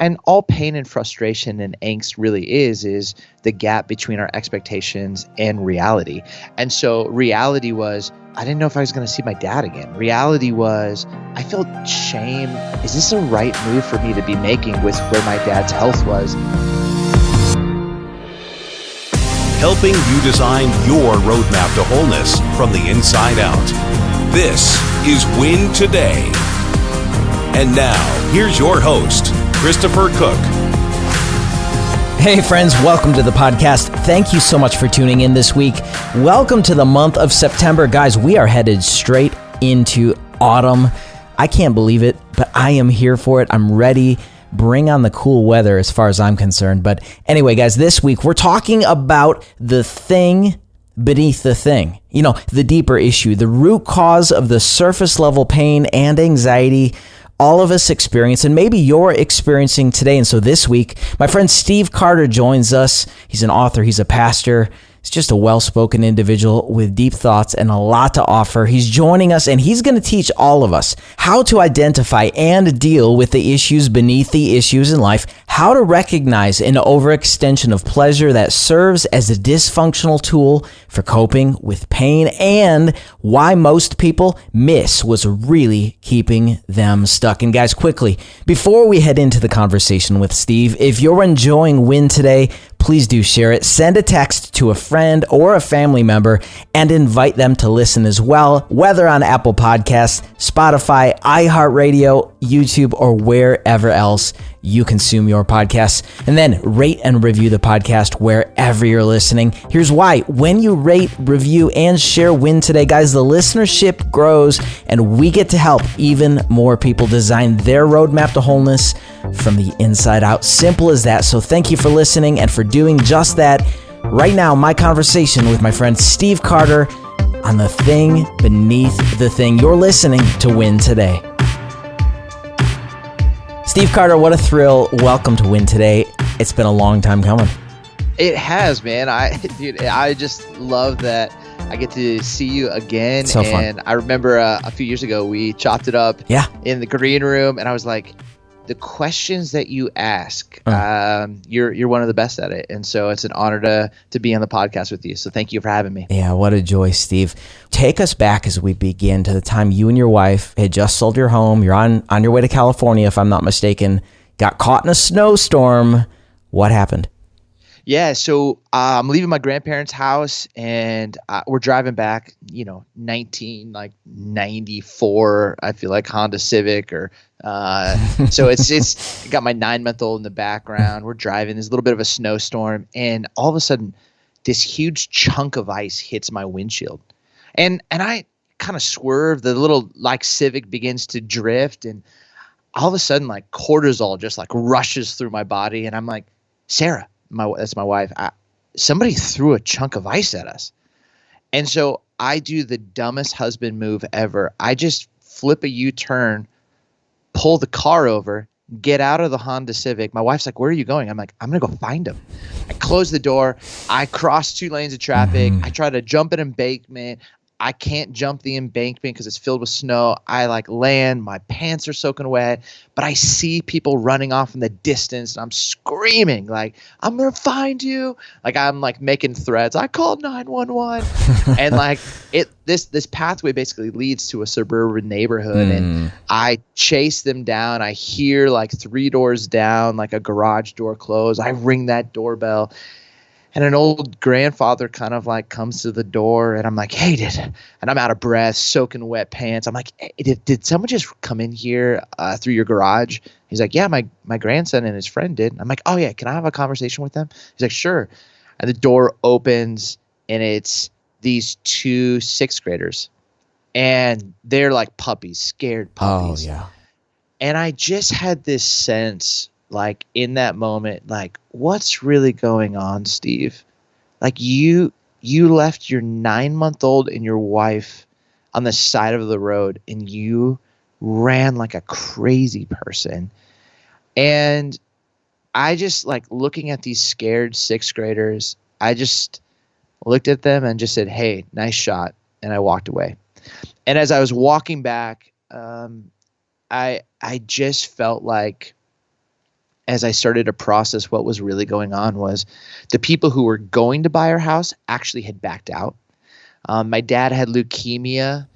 And all pain and frustration and angst really is the gap between our expectations and reality. And so reality was, I didn't know if I was going to see my dad again. Reality was, I felt shame. Is this a right move for me to be making with where my dad's health was? Helping you design your roadmap to wholeness from the inside out. This is Win Today. And now, here's your host, Christopher Cook. Hey friends, welcome to the podcast. Thank you so much for tuning in this week. Welcome to the month of September. Guys, we are headed straight into autumn. I can't believe it, but I am here for it. I'm ready. Bring on the cool weather as far as I'm concerned. But anyway, guys, this week we're talking about the thing beneath the thing. You know, the deeper issue, the root cause of the surface level pain and anxiety all of us experience, and maybe you're experiencing today. And so this week, my friend Steve Carter joins us. He's an author, he's a pastor, he's just a well-spoken individual with deep thoughts and a lot to offer. He's joining us, and he's going to teach all of us how to identify and deal with the issues beneath the issues in life, how to recognize an overextension of pleasure that serves as a dysfunctional tool for coping with pain, and why most people miss what's really keeping them stuck. And guys, quickly, before we head into the conversation with Steve, if you're enjoying Win Today, please do share it. Send a text to a friend or a family member and invite them to listen as well, whether on Apple Podcasts, Spotify, iHeartRadio, YouTube, or wherever else you consume your podcasts. And then rate and review the podcast wherever you're listening. Here's why. When you rate, review, and share Win Today, guys, the listenership grows and we get to help even more people design their roadmap to wholeness from the inside out. Simple as that. So thank you for listening and for doing just that. Right now, my conversation with my friend Steve Carter on the thing beneath the thing. You're listening to Win Today. Steve Carter, what a thrill. Welcome to Win Today. It's been a long time coming. It has, man. I just love that I get to see you again. So fun. And I remember a few years ago, we chopped it up in the green room, and I was like, the questions that you ask, you're one of the best at it. And so it's an honor to be on the podcast with you. So thank you for having me. Yeah, what a joy, Steve. Take us back as we begin to the time you and your wife had just sold your home. You're on your way to California, if I'm not mistaken, got caught in a snowstorm. What happened? Yeah, so I'm leaving my grandparents' house, and we're driving back, 1994, I feel like Honda Civic, or so it's got my 9-month-old in the background. We're driving, there's a little bit of a snowstorm, and all of a sudden, this huge chunk of ice hits my windshield, and I kind of swerve. The little Civic begins to drift, and all of a sudden, cortisol just rushes through my body, and I'm like, Sarah. That's my wife. Somebody threw a chunk of ice at us. And so I do the dumbest husband move ever. I just flip a U-turn, pull the car over, get out of the Honda Civic. My wife's like, where are you going? I'm like, I'm going to go find him. I close the door. I cross 2 lanes of traffic. I try to jump an embankment. I can't jump the embankment because it's filled with snow. I land, my pants are soaking wet, but I see people running off in the distance, and I'm screaming I'm going to find you. I'm making threats. I called 911. And this pathway basically leads to a suburban neighborhood, and I chase them down. I hear 3 doors down, a garage door close. I ring that doorbell. And an old grandfather kind of comes to the door, and I'm like, hey, and I'm out of breath, soaking wet pants. I'm like, hey, did someone just come in here through your garage? He's like, yeah, my grandson and his friend did. I'm like, oh yeah, can I have a conversation with them? He's like, sure. And the door opens, and it's these 2 6th graders, and they're like puppies, scared puppies. Oh yeah. And I just had this sense, in that moment, what's really going on, Steve? You left your 9-month-old and your wife on the side of the road, and you ran like a crazy person. And I just looking at these scared 6th graders, I just looked at them and just said, hey, nice shot. And I walked away. And as I was walking back, I just felt like as I started to process what was really going on was the people who were going to buy our house actually had backed out. My dad had leukemia.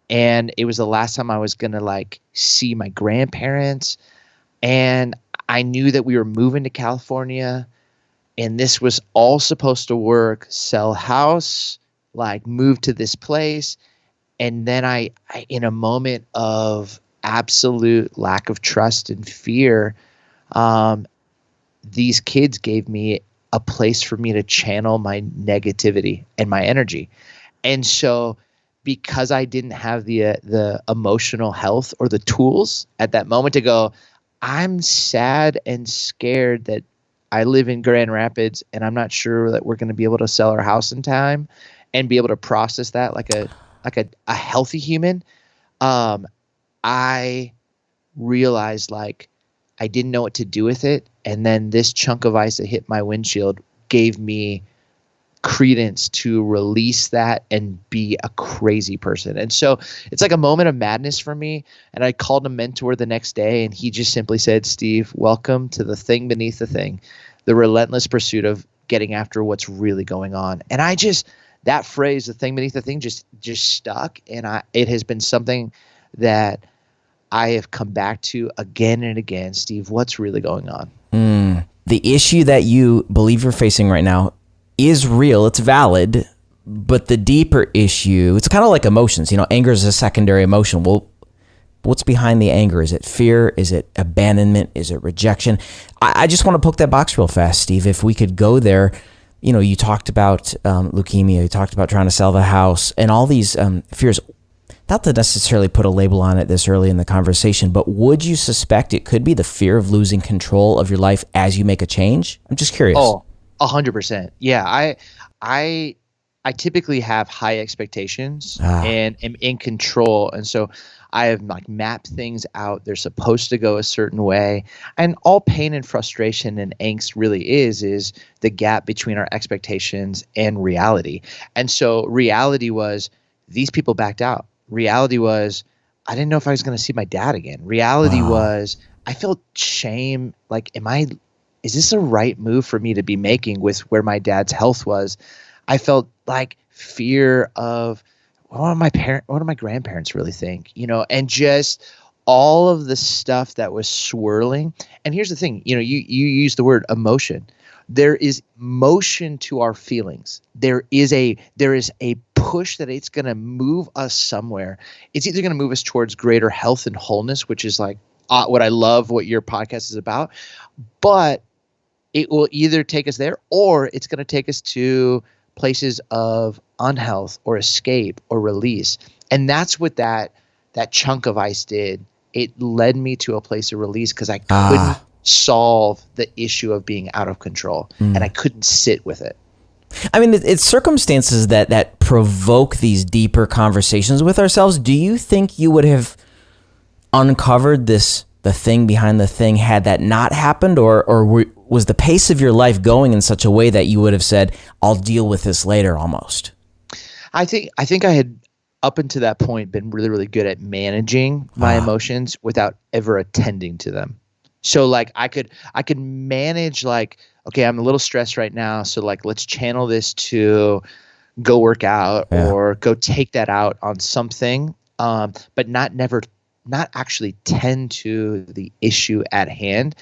And it was the last time I was going to like see my grandparents. And I knew that we were moving to California and this was all supposed to work, sell house, like move to this place. And then I in a moment of absolute lack of trust and fear, these kids gave me a place for me to channel my negativity and my energy. And so because I didn't have the emotional health or the tools at that moment to go, I'm sad and scared that I live in Grand Rapids and I'm not sure that we're going to be able to sell our house in time and be able to process that like a healthy human. I realized like I didn't know what to do with it. And then this chunk of ice that hit my windshield gave me credence to release that and be a crazy person. And so it's like a moment of madness for me. And I called a mentor the next day and he just simply said, Steve, welcome to the thing beneath the thing, the relentless pursuit of getting after what's really going on. And I just, that phrase, the thing beneath the thing, just stuck. And it has been something that I have come back to again and again. Steve, what's really going on? The issue that you believe you're facing right now is real, it's valid, but the deeper issue, it's kind of like emotions. You know, anger is a secondary emotion. Well, what's behind the anger? Is it fear? Is it abandonment? Is it rejection? I just want to poke that box real fast, Steve. If we could go there, you know, you talked about leukemia, you talked about trying to sell the house and all these fears. Not to necessarily put a label on it this early in the conversation, but would you suspect it could be the fear of losing control of your life as you make a change? I'm just curious. Oh, 100%. Yeah, I typically have high expectations and am in control, and so I have like mapped things out. They're supposed to go a certain way, and all pain and frustration and angst really is the gap between our expectations and reality. And so reality was these people backed out. Reality was I didn't know if I was going to see my dad again. Reality was I felt shame. Like, is this a right move for me to be making with where my dad's health was? I felt like fear of what do my grandparents really think, you know, and just all of the stuff that was swirling. And here's the thing, you know, you use the word emotion. There is motion to our feelings. There is a push that it's going to move us somewhere. It's either going to move us towards greater health and wholeness, which is like what I love what your podcast is about, but it will either take us there or it's going to take us to places of unhealth or escape or release. And that's what that chunk of ice did. It led me to a place of release because I couldn't solve the issue of being out of control and I couldn't sit with it. I mean, it's circumstances that provoke these deeper conversations with ourselves. Do you think you would have uncovered the thing behind the thing had that not happened, or was the pace of your life going in such a way that you would have said, I'll deal with this later almost? I think I had up until that point been really, really good at managing my emotions without ever attending to them. So like I could manage like, okay, I'm a little stressed right now. So like, let's channel this to go work out or go take that out on something. But not actually tend to the issue at hand.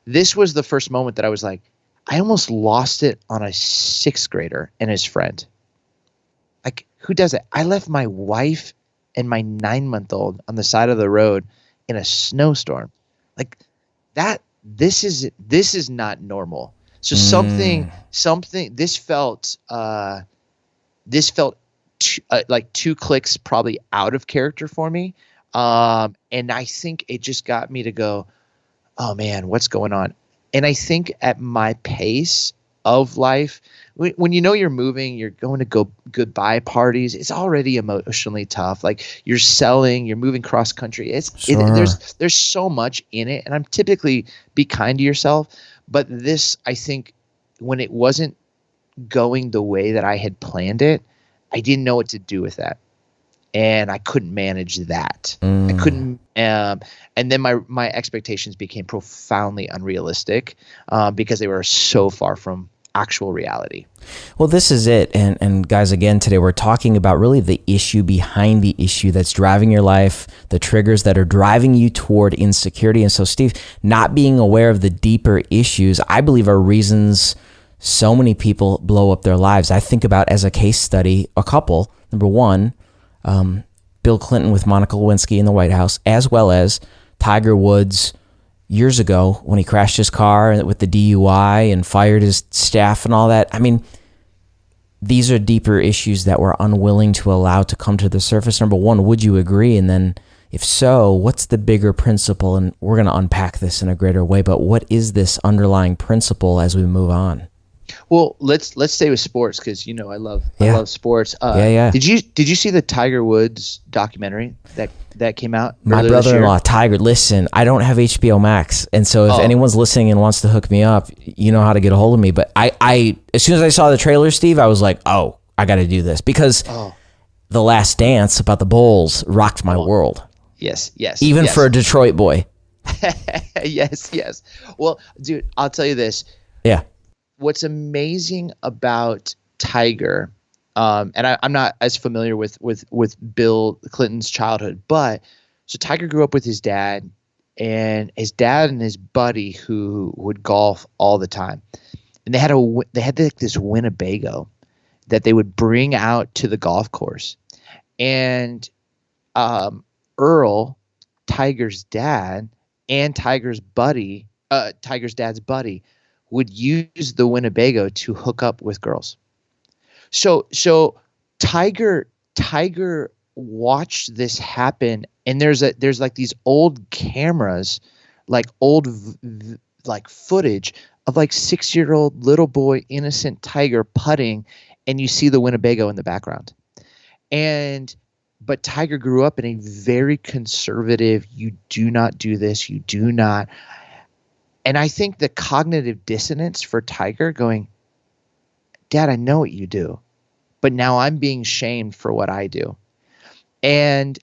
This was the first moment that I was like, I almost lost it on a 6th grader and his friend. Like, who does it? I left my wife and my 9-month-old on the side of the road in a snowstorm. Like that, this is not normal. So something, this felt like 2 clicks probably out of character for me. And I think it just got me to go, oh man, what's going on? And I think at my pace of life, when you know you're moving, you're going to goodbye parties, it's already emotionally tough. Like you're selling, you're moving cross country. There's so much in it. And I'm typically be kind to yourself. But this, I think when it wasn't going the way that I had planned it, I didn't know what to do with that. and I couldn't manage that. I couldn't, and then my expectations became profoundly unrealistic because they were so far from actual reality. Well, this is it. And guys, again, today we're talking about really the issue behind the issue that's driving your life, the triggers that are driving you toward insecurity. And so, Steve, not being aware of the deeper issues, I believe, are reasons so many people blow up their lives. I think about, as a case study, a couple. Number one, Bill Clinton with Monica Lewinsky in the White House, as well as Tiger Woods years ago when he crashed his car with the DUI and fired his staff and all that. I mean, these are deeper issues that we're unwilling to allow to come to the surface. Number one, would you agree? And then if so, what's the bigger principle? And we're going to unpack this in a greater way, but what is this underlying principle as we move on? Well, let's stay with sports because I love sports. Did you see the Tiger Woods documentary that came out? My brother-in-law, Tiger. Listen, I don't have HBO Max, and so if anyone's listening and wants to hook me up, you know how to get a hold of me. But I as soon as I saw the trailer, Steve, I was like, oh, I got to do this because The Last Dance about the Bulls rocked my world. Yes. Even for a Detroit boy. Yes. Well, dude, I'll tell you this. Yeah. What's amazing about Tiger, and I'm not as familiar with Bill Clinton's childhood, but so Tiger grew up with his dad and his buddy who would golf all the time, and they had this Winnebago that they would bring out to the golf course, and Earl, Tiger's dad, and Tiger's dad's buddy would use the Winnebago to hook up with girls. So Tiger watched this happen, and there's like these old cameras, like old like footage of like 6-year-old little boy innocent Tiger putting, and you see the Winnebago in the background. But Tiger grew up in a very conservative, you do not do this, you do not. And I think the cognitive dissonance for Tiger going, Dad, I know what you do, but now I'm being shamed for what I do. And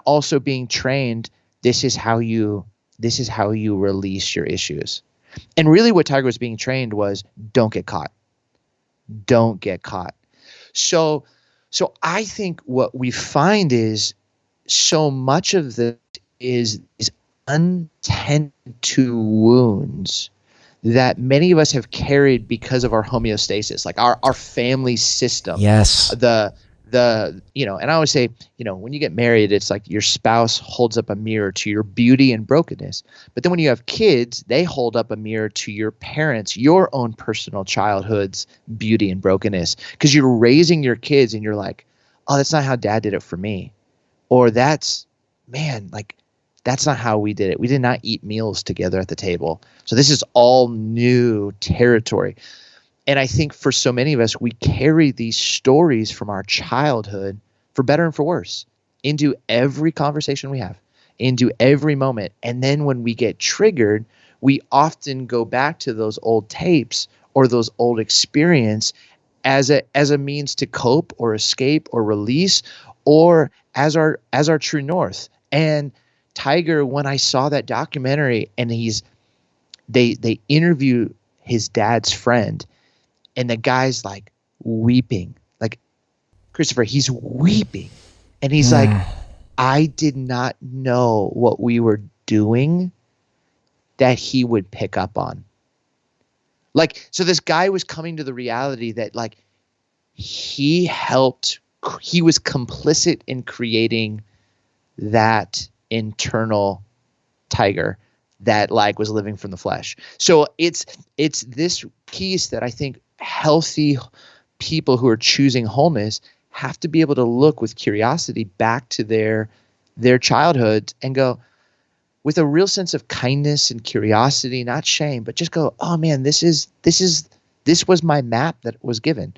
also being trained, this is how you release your issues. And really what Tiger was being trained was don't get caught. Don't get caught. So I think what we find is so much of this is untended to wounds that many of us have carried because of our homeostasis, like our family system. Yes. And I always say, when you get married, it's like your spouse holds up a mirror to your beauty and brokenness. But then when you have kids, they hold up a mirror to your parents, your own personal childhood's beauty and brokenness. Because you're raising your kids and you're like, oh, that's not how Dad did it for me. Or that's not how we did it. We did not eat meals together at the table. So this is all new territory. And I think for so many of us, we carry these stories from our childhood, for better and for worse, into every conversation we have, into every moment. And then when we get triggered, we often go back to those old tapes or those old experience as a means to cope or escape or release, or as our true north. And Tiger, when I saw that documentary and they interview his dad's friend, and the guy's like weeping, like Christopher, he's weeping. And he's like, I did not know what we were doing that he would pick up on. Like, so this guy was coming to the reality that like he was complicit in creating that internal Tiger that like was living from the flesh. So it's this piece that I think healthy people who are choosing wholeness have to be able to look with curiosity back to their childhood and go with a real sense of kindness and curiosity, not shame, but just go, oh man, this was my map that was given.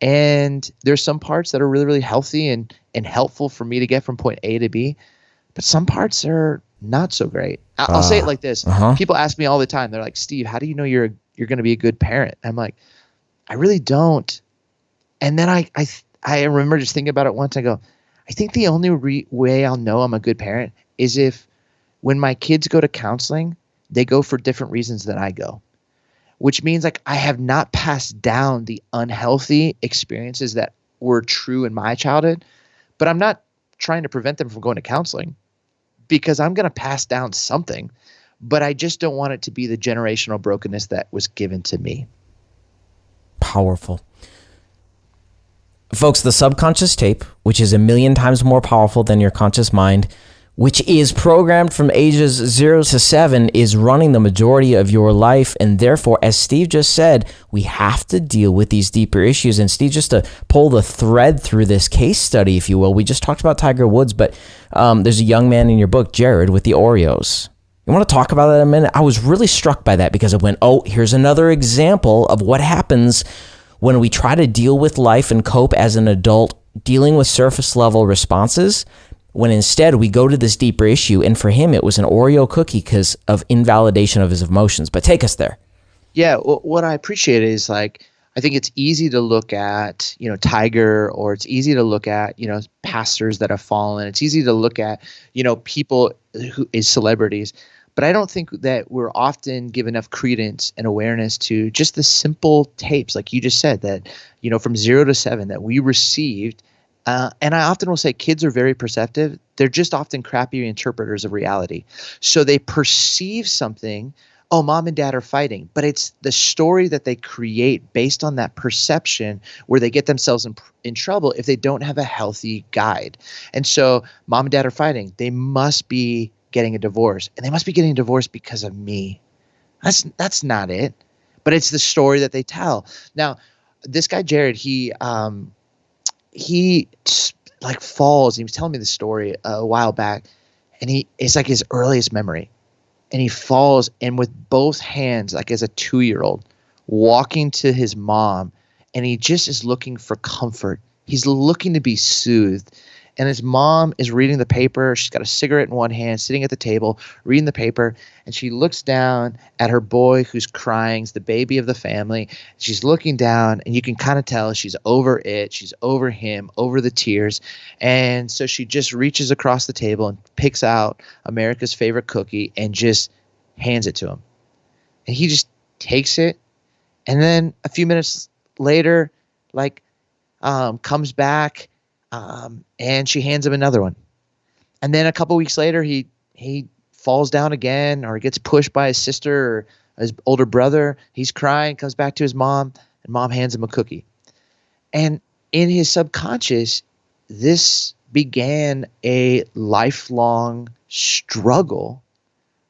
And there's some parts that are really, really healthy and helpful for me to get from point A to B, but some parts are not so great. I'll say it like this. People ask me all the time. They're like, Steve, how do you know you're going to be a good parent? I'm like, I really don't. And then I remember just thinking about it once. I go, I think the only way I'll know I'm a good parent is if when my kids go to counseling, they go for different reasons than I go, which means like I have not passed down the unhealthy experiences that were true in my childhood, but I'm not trying to prevent them from going to counseling because I'm going to pass down something, but I just don't want it to be the generational brokenness that was given to me. Powerful. Folks, the subconscious tape, which is 1,000,000 times more powerful than your conscious mind, which is programmed from ages 0 to 7, is running the majority of your life. And therefore, as Steve just said, we have to deal with these deeper issues. And Steve, just to pull the thread through this case study, if you will, we just talked about Tiger Woods, but there's a young man in your book, Jared, with the Oreos. You want to talk about that a minute? I was really struck by that because I went, oh, here's another example of what happens when we try to deal with life and cope as an adult, dealing with surface level responses, when instead we go to this deeper issue. And for him, it was an Oreo cookie because of invalidation of his emotions. But take us there. Yeah, what I appreciate is like, I think it's easy to look at, Tiger, or it's easy to look at, pastors that have fallen. It's easy to look at, people who is celebrities. But I don't think that we're often give enough credence and awareness to just the simple tapes, like you just said, that, from 0 to 7 that we received. And I often will say kids are very perceptive. They're just often crappy interpreters of reality. So they perceive something, oh, mom and dad are fighting, but it's the story that they create based on that perception where they get themselves in trouble if they don't have a healthy guide. And so mom and dad are fighting. They must be getting a divorce, and they must be getting a divorce because of me. That's not it, but it's the story that they tell. Now, this guy, Jared, he like falls. He was telling me the story a while back, and it's like his earliest memory. And he falls, and with both hands, like as a 2-year-old, walking to his mom, and he just is looking for comfort. He's looking to be soothed. And his mom is reading the paper. She's got a cigarette in one hand, sitting at the table, reading the paper. And she looks down at her boy who's crying. He's the baby of the family. She's looking down, and you can kind of tell she's over it. She's over him, over the tears. And so she just reaches across the table and picks out America's favorite cookie and just hands it to him. And he just takes it. And then a few minutes later, comes back. And she hands him another one. And then a couple weeks later, he falls down again, or gets pushed by his sister or his older brother. He's crying, comes back to his mom, and mom hands him a cookie. And in his subconscious, this began a lifelong struggle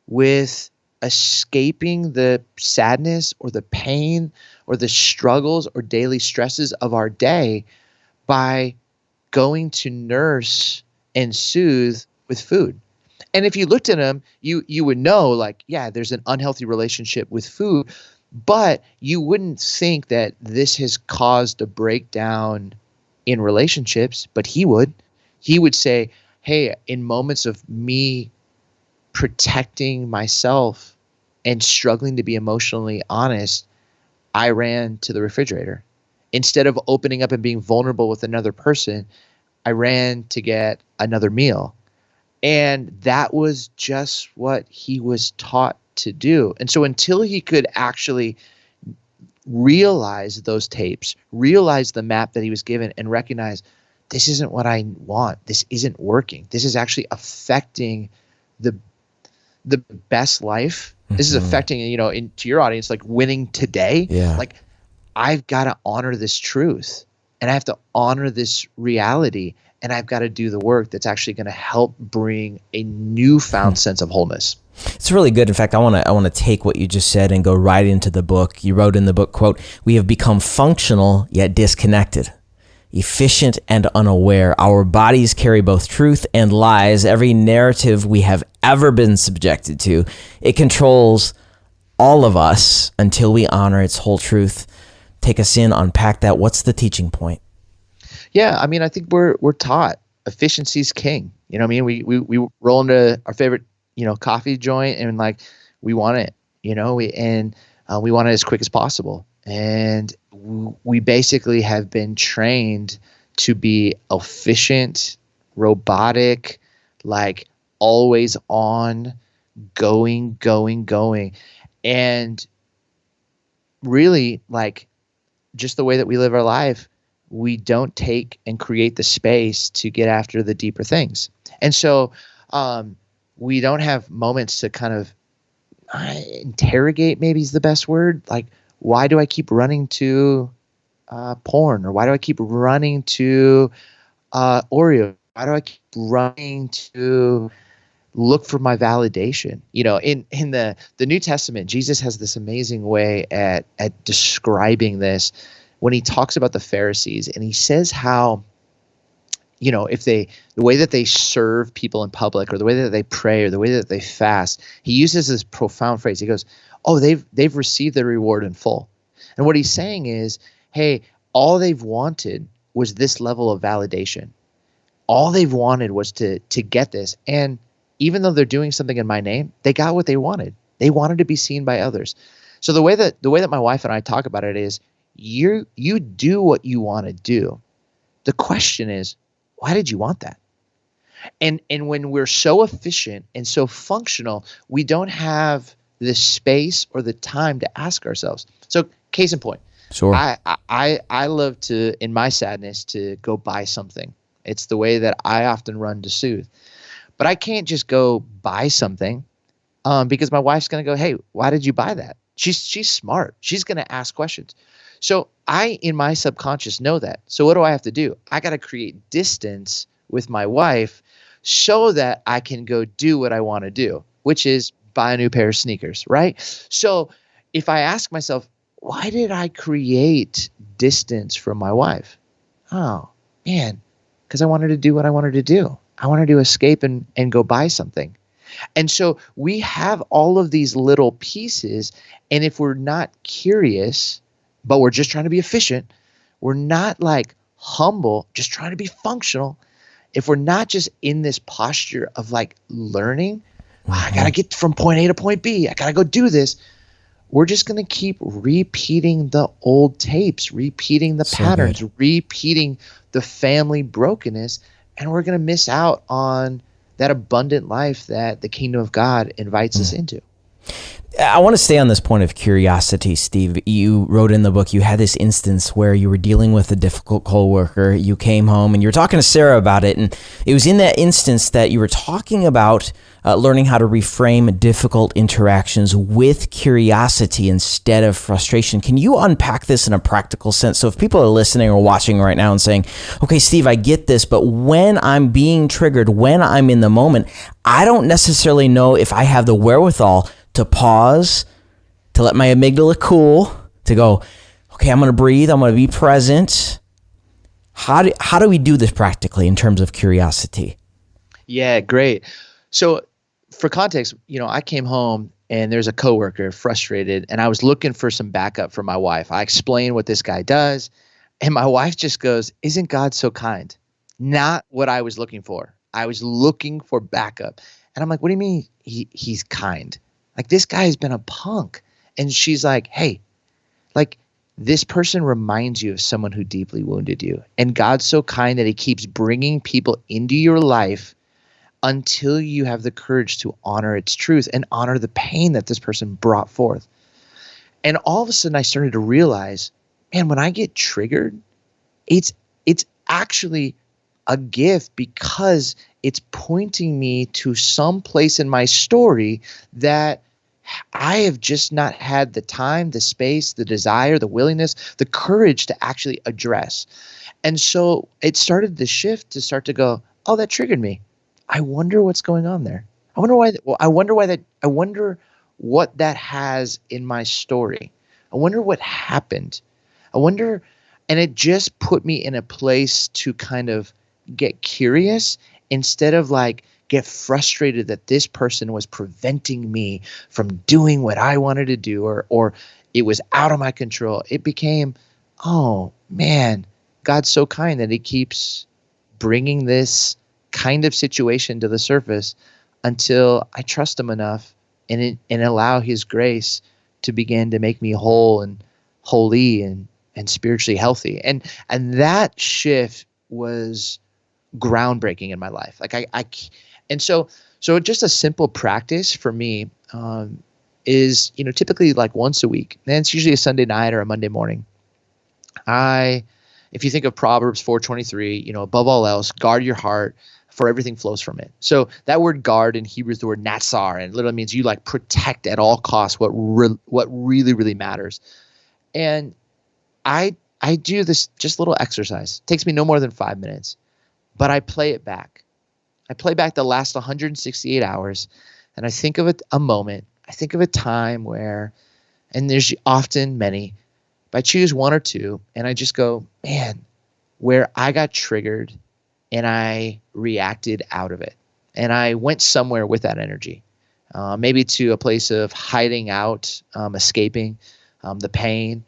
with escaping the sadness or the pain or the struggles or daily stresses of our day by going to nurse and soothe with food. And if you looked at him, you would know, there's an unhealthy relationship with food, but you wouldn't think that this has caused a breakdown in relationships, but he would. He would say, hey, in moments of me protecting myself and struggling to be emotionally honest, I ran to the refrigerator. Instead of opening up and being vulnerable with another person, I ran to get another meal. And that was just what he was taught to do. And so until he could actually realize those tapes, realize the map that he was given, and recognize this isn't what I want, this isn't working, this is actually affecting the best life. This is affecting, to your audience, like winning today. Yeah. Like, I've got to honor this truth, and I have to honor this reality, and I've got to do the work that's actually going to help bring a newfound sense of wholeness. It's really good. In fact, I want to take what you just said and go right into the book. You wrote in the book, quote, "We have become functional yet disconnected, efficient and unaware. Our bodies carry both truth and lies. Every narrative we have ever been subjected to, it controls all of us until we honor its whole truth." Take us in, unpack that. What's the teaching point? Yeah, I mean, I think we're taught efficiency is king. We roll into our favorite, coffee joint, and we want it, we want it as quick as possible. And we basically have been trained to be efficient, robotic, like always on, going. And really, like, just the way that we live our life, we don't take and create the space to get after the deeper things. And so we don't have moments to kind of interrogate, maybe is the best word. Like, why do I keep running to porn? Or why do I keep running to Oreo? Why do I keep running to look for my validation? In the New Testament, Jesus has this amazing way at describing this when he talks about the Pharisees, and he says how, if the way that they serve people in public, or the way that they pray, or the way that they fast, he uses this profound phrase. He goes, "Oh, they've received their reward in full." And what he's saying is, hey, all they've wanted was this level of validation. All they've wanted was to get this. And even though they're doing something in my name, they got what they wanted. They wanted to be seen by others. So the way that my wife and I talk about it is, you do what you want to do. The question is, why did you want that? And when we're so efficient and so functional, we don't have the space or the time to ask ourselves. So case in point, Sure. I love to, in my sadness, to go buy something. It's the way that I often run to soothe. But I can't just go buy something because my wife's going to go, "Hey, why did you buy that?" She's smart. She's going to ask questions. So I, in my subconscious, know that. So what do I have to do? I got to create distance with my wife so that I can go do what I want to do, which is buy a new pair of sneakers, right? So if I ask myself, why did I create distance from my wife? Oh, man, because I wanted to do what I wanted to do. I wanted to escape and go buy something. And so we have all of these little pieces, and if we're not curious, but we're just trying to be efficient, we're not like humble, just trying to be functional. If we're not just in this posture of like learning, I got to get from point A to point B, I got to go do this, we're just going to keep repeating the old tapes, repeating the patterns, repeating the family brokenness, and we're going to miss out on that abundant life that the kingdom of God invites us into. I want to stay on this point of curiosity, Steve. You wrote in the book, you had this instance where you were dealing with a difficult coworker. You came home and you were talking to Sarah about it. And it was in that instance that you were talking about learning how to reframe difficult interactions with curiosity instead of frustration. Can you unpack this in a practical sense? So if people are listening or watching right now and saying, okay, Steve, I get this, but when I'm being triggered, when I'm in the moment, I don't necessarily know if I have the wherewithal to pause, to let my amygdala cool, to go, okay, I'm going to breathe, I'm going to be present. How do we do this practically in terms of curiosity? Yeah, great. So for context, I came home and there's a coworker frustrated, and I was looking for some backup for my wife. I explained what this guy does, and my wife just goes, "Isn't God so kind?" Not what I was looking for. I was looking for backup. And I'm like, "What do you mean he's kind? Like, this guy has been a punk." And she's like, "Hey, like, this person reminds you of someone who deeply wounded you. And God's so kind that he keeps bringing people into your life until you have the courage to honor its truth and honor the pain that this person brought forth." And all of a sudden I started to realize, man, when I get triggered, it's actually a gift, because it's pointing me to some place in my story that I have just not had the time, the space, the desire, the willingness, the courage to actually address. And so it started to shift to start to go, oh, that triggered me. I wonder what's going on there. I wonder why. I wonder what that has in my story. I wonder what happened. I wonder, and it just put me in a place to kind of get curious instead of like get frustrated that this person was preventing me from doing what I wanted to do, or it was out of my control. It became, oh man, God's so kind that he keeps bringing this kind of situation to the surface until I trust him enough and allow his grace to begin to make me whole and holy and spiritually healthy. And that shift was groundbreaking in my life. Like and so just a simple practice for me is, typically like once a week, and it's usually a Sunday night or a Monday morning. If you think of Proverbs 4:23, above all else, guard your heart, for everything flows from it. So that word guard in Hebrew is the word natsar, and it literally means you like protect at all costs what really, really matters. And I do this just little exercise. It takes me no more than 5 minutes, but I play it back. I play back the last 168 hours, and I think of a moment. I think of a time where, and there's often many, but I choose one or two, and I just go, man, where I got triggered and I reacted out of it. And I went somewhere with that energy, maybe to a place of hiding out, escaping the pain,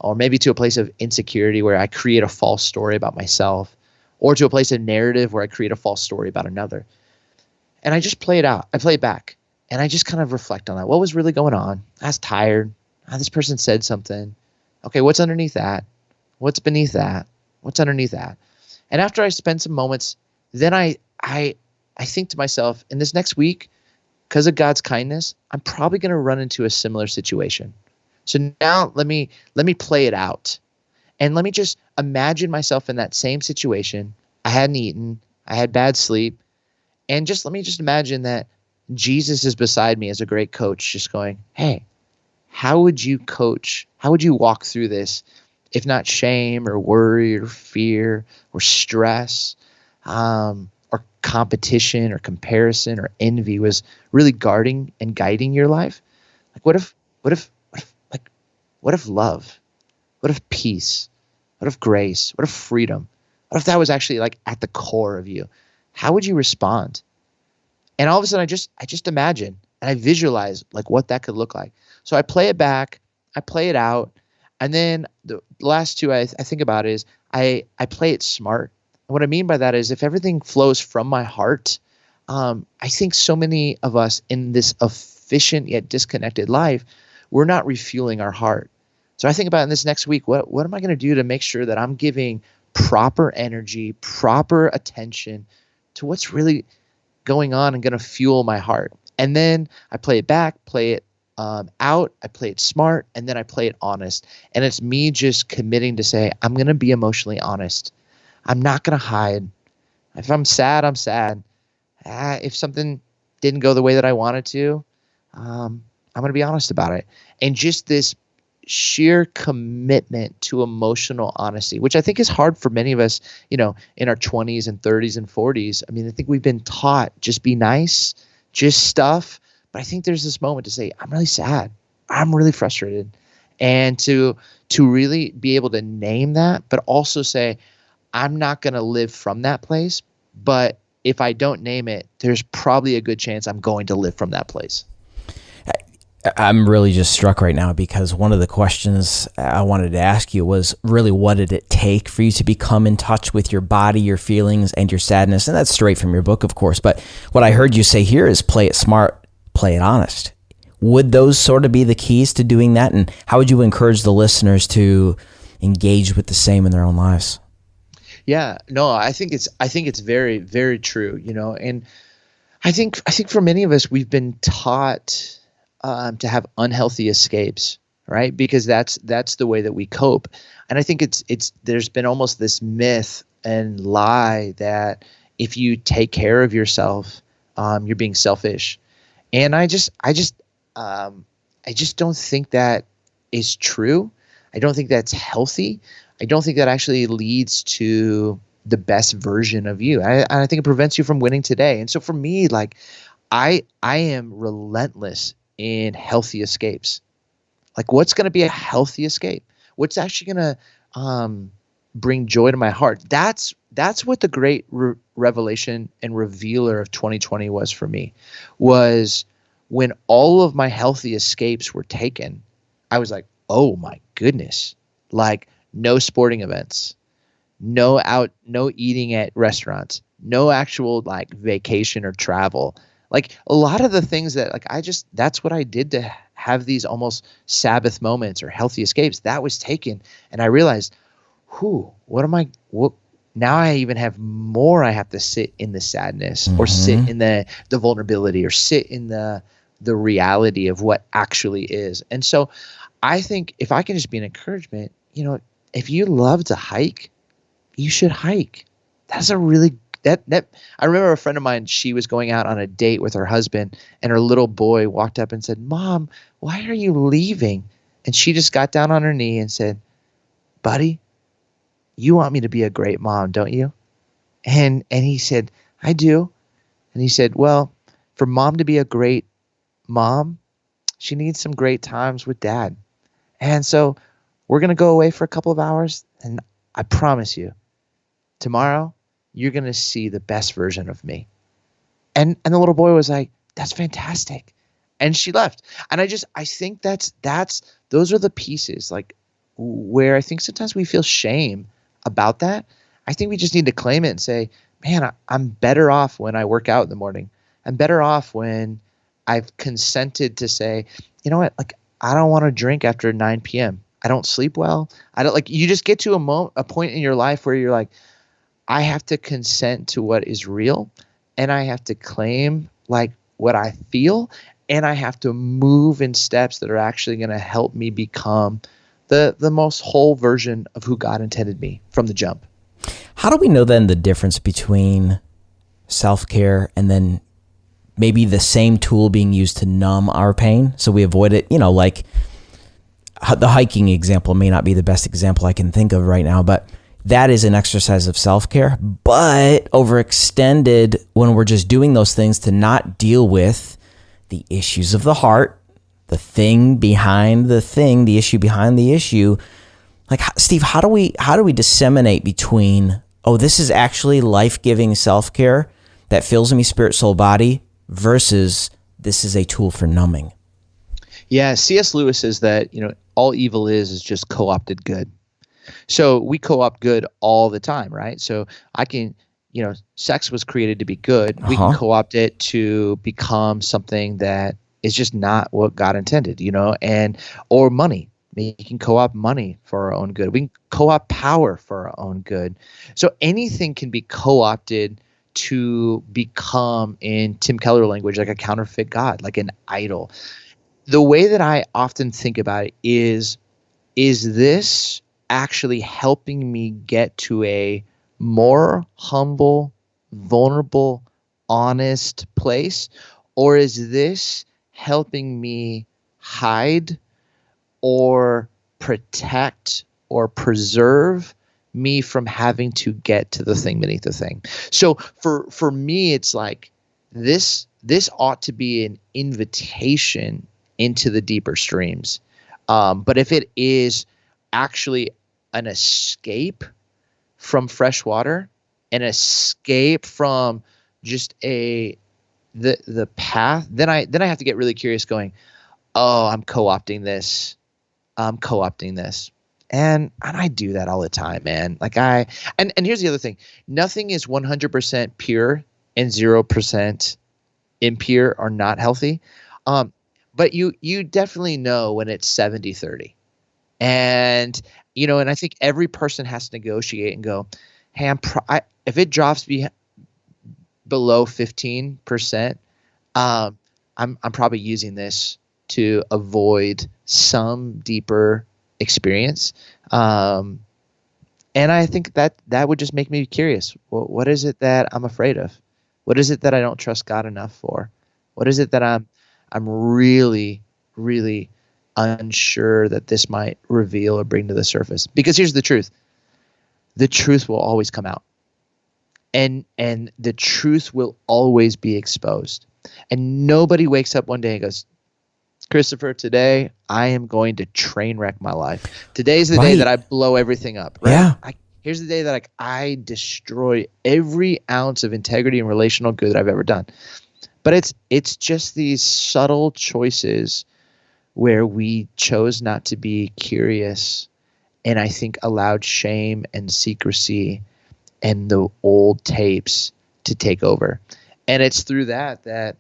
or maybe to a place of insecurity where I create a false story about myself, or to a place of narrative where I create a false story about another. And I just play it out. I play it back. And I just kind of reflect on that. What was really going on? I was tired. This person said something. Okay, what's underneath that? What's beneath that? What's underneath that? And after I spend some moments, then I think to myself, in this next week, because of God's kindness, I'm probably going to run into a similar situation. So now let me play it out. And let me just imagine myself in that same situation. I hadn't eaten. I had bad sleep. And let me imagine that Jesus is beside me as a great coach, just going, hey, how would you coach? How would you walk through this if not shame or worry or fear or stress or competition or comparison or envy was really guarding and guiding your life? Like what if love? What if peace? What if grace? What if freedom? What if that was actually like at the core of you? How would you respond? And all of a sudden I just imagine and I visualize like what that could look like. So I play it back, I play it out, and then the last two I think about is I play it smart. And what I mean by that is if everything flows from my heart, I think so many of us in this efficient yet disconnected life, we're not refueling our heart. So I think about in this next week, what am I going to do to make sure that I'm giving proper energy, proper attention to what's really going on and going to fuel my heart. And then I play it back, play it out, I play it smart, and then I play it honest. And it's me just committing to say, I'm going to be emotionally honest. I'm not going to hide. If I'm sad, I'm sad. If something didn't go the way that I wanted to, I'm going to be honest about it. And just this sheer commitment to emotional honesty, which I think is hard for many of us, in our 20s and 30s and 40s. I mean, I think we've been taught just be nice, just stuff. But I think there's this moment to say, I'm really sad. I'm really frustrated. And to really be able to name that, but also say, I'm not going to live from that place. But if I don't name it, there's probably a good chance I'm going to live from that place. I'm really just struck right now because one of the questions I wanted to ask you was really what did it take for you to become in touch with your body, your feelings, and your sadness? And that's straight from your book, of course. But what I heard you say here is play it smart, play it honest. Would those sort of be the keys to doing that? And how would you encourage the listeners to engage with the same in their own lives? Yeah, no, I think it's very, very true, and I think for many of us, we've been taught to have unhealthy escapes, right? Because that's the way that we cope. And I think there's been almost this myth and lie that if you take care of yourself, you're being selfish. And I just don't think that is true. I don't think that's healthy. I don't think that actually leads to the best version of you. I think it prevents you from winning today. And so for me, like I am relentless in healthy escapes. Like what's going to be a healthy escape? What's actually going to bring joy to my heart? That's what the great revelation and revealer of 2020 was for me, was when all of my healthy escapes were taken. I was like, oh my goodness, like no sporting events, no eating at restaurants, no actual like vacation or travel. Like a lot of the things that like that's what I did to have these almost Sabbath moments or healthy escapes, that was taken. And I realized, what now I even have more. I have to sit in the sadness, or sit in the vulnerability, or sit in the reality of what actually is. And so I think if I can just be an encouragement, if you love to hike, you should hike. That's a really that I remember a friend of mine, she was going out on a date with her husband, and her little boy walked up and said, "Mom, why are you leaving?" And she just got down on her knee and said, "Buddy, you want me to be a great mom, don't you?" And he said, "I do." And he said, "Well, for mom to be a great mom, she needs some great times with dad. And so we're going to go away for a couple of hours, and I promise you, tomorrow you're going to see the best version of me." And the little boy was like, "That's fantastic." And she left. And I think those are the pieces, like, where I think sometimes we feel shame about that. I think we just need to claim it and say, man, I'm better off when I work out in the morning. I'm better off when I've consented to say, you know what, like, I don't want to drink after 9 p.m. I don't sleep well. I don't, like, you just get to a point in your life where you're like, I have to consent to what is real, and I have to claim, like, what I feel, and I have to move in steps that are actually going to help me become the most whole version of who God intended me from the jump. How do we know then the difference between self-care and then maybe the same tool being used to numb our pain so we avoid it? Like the hiking example may not be the best example I can think of right now, but that is an exercise of self-care, but overextended when we're just doing those things to not deal with the issues of the heart, the thing behind the thing, the issue behind the issue. Like, Steve, how do we disseminate between, oh, this is actually life-giving self-care that fills me spirit, soul, body, versus this is a tool for numbing? Yeah, C.S. Lewis says that, all evil is just co-opted good. So we co-opt good all the time, right? So I can, sex was created to be good. We can co-opt it to become something that is just not what God intended, or money. We can co-opt money for our own good. We can co-opt power for our own good. So anything can be co-opted to become, in Tim Keller language, like a counterfeit God, like an idol. The way that I often think about it is this actually helping me get to a more humble, vulnerable, honest place? Or is this helping me hide or protect or preserve me from having to get to the thing beneath the thing? So for me, it's like this ought to be an invitation into the deeper streams. But if it is actually an escape from fresh water, an escape from just the path, then I have to get really curious, going, oh, I'm co-opting this. And I do that all the time, man. Like and here's the other thing. Nothing is 100% pure and 0% impure or not healthy. But you definitely know when it's 70-30. And, and I think every person has to negotiate and go, hey, if it drops below 15%, I'm probably using this to avoid some deeper experience. And I think that would just make me curious. Well, what is it that I'm afraid of? What is it that I don't trust God enough for? What is it that I'm really, really unsure that this might reveal or bring to the surface? Because here's the truth. The truth will always come out. And the truth will always be exposed. And nobody wakes up one day and goes, Christopher, today I am going to train wreck my life. Today's the day that I blow everything up. Right? Yeah. Here's the day that I destroy every ounce of integrity and relational good that I've ever done. But it's just these subtle choices where we chose not to be curious, and I think allowed shame and secrecy and the old tapes to take over. And it's through that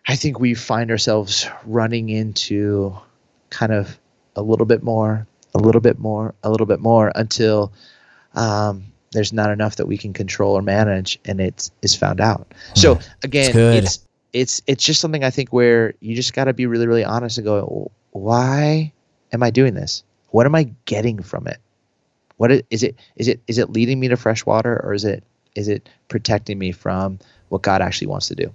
I think we find ourselves running into kind of a little bit more until there's not enough that we can control or manage, and it's found out. So again, it's just something I think where you just got to be really, really honest and go, why am I doing this? What am I getting from it? Is it leading me to fresh water, or is it protecting me from what God actually wants to do?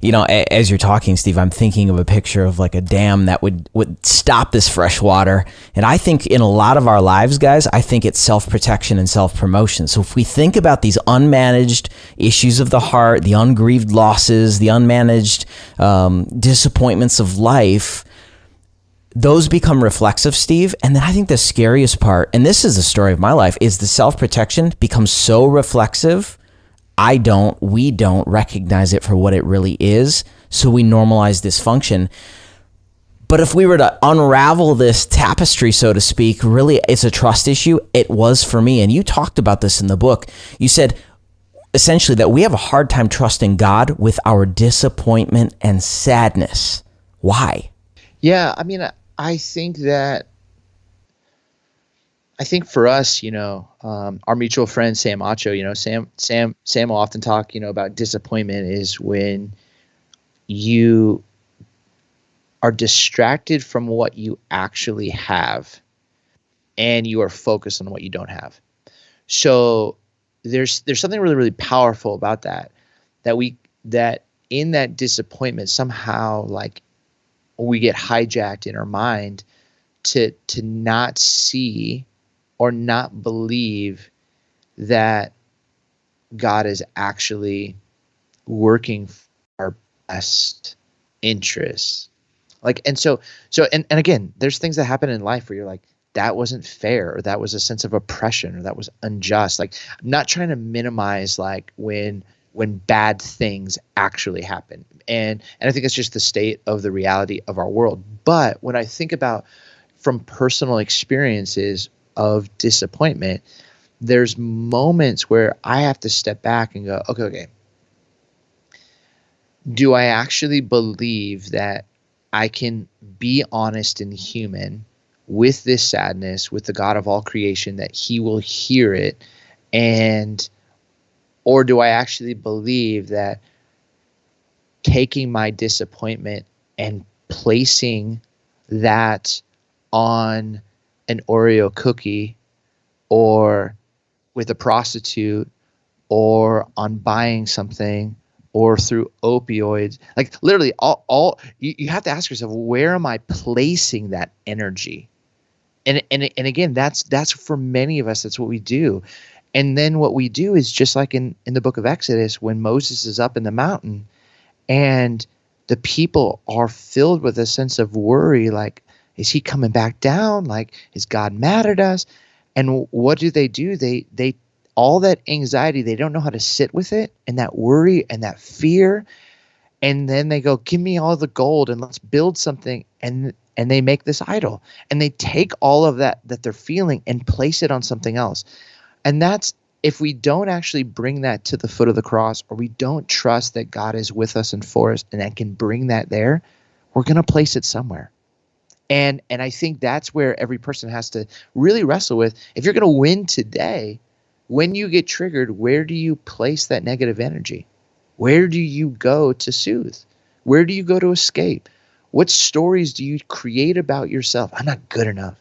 You know, as you're talking, Steve, I'm thinking of a picture of like a dam that would stop this fresh water. And I think in a lot of our lives, guys, I think it's self-protection and self-promotion. So if we think about these unmanaged issues of the heart, the ungrieved losses, the unmanaged disappointments of life, those become reflexive, Steve. And then I think the scariest part, and this is the story of my life, is the self-protection becomes so reflexive. We don't recognize it for what it really is. So we normalize dysfunction. But if we were to unravel this tapestry, so to speak, really it's a trust issue. It was for me. And you talked about this in the book. You said essentially that we have a hard time trusting God with our disappointment and sadness. Why? Yeah, I mean, I think for us, our mutual friend Sam Acho, Sam will often talk, about disappointment is when you are distracted from what you actually have, and you are focused on what you don't have. So there's something really, really powerful about that in that disappointment somehow like we get hijacked in our mind to not see or not believe that God is actually working for our best interests. And again, there's things that happen in life where you're like, that wasn't fair, or that was a sense of oppression, or that was unjust. Like, I'm not trying to minimize like when bad things actually happen. And I think it's just the state of the reality of our world. But when I think about from personal experiences of disappointment, there's moments where I have to step back and go, okay. Do I actually believe that I can be honest and human with this sadness, with the God of all creation, that he will hear it? Or do I actually believe that taking my disappointment and placing that on an Oreo cookie, or with a prostitute, or on buying something, or through opioids, like literally all you have to ask yourself, where am I placing that energy? And again, that's for many of us, that's what we do. And then what we do is just like in the book of Exodus, when Moses is up in the mountain and the people are filled with a sense of worry, like, is he coming back down? Like, is God mad at us? And what do? They all that anxiety, they don't know how to sit with it, and that worry and that fear. And then they go, give me all the gold and let's build something. And they make this idol, and they take all of that they're feeling and place it on something else. And that's, if we don't actually bring that to the foot of the cross, or we don't trust that God is with us and for us and that can bring that there, we're going to place it somewhere. And I think that's where every person has to really wrestle with. If you're going to win today, when you get triggered, where do you place that negative energy? Where do you go to soothe? Where do you go to escape? What stories do you create about yourself? I'm not good enough.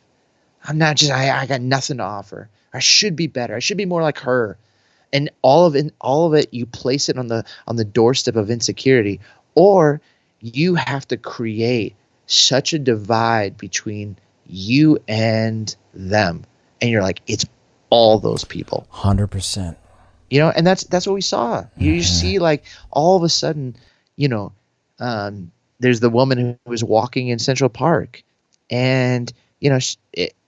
I'm not just, I got nothing to offer. I should be better. I should be more like her. And all of it, you place it on the doorstep of insecurity, or you have to create such a divide between you and them. And you're like, it's all those people. 100%. And that's what we saw. You see, like, all of a sudden, there's the woman who was walking in Central Park, and,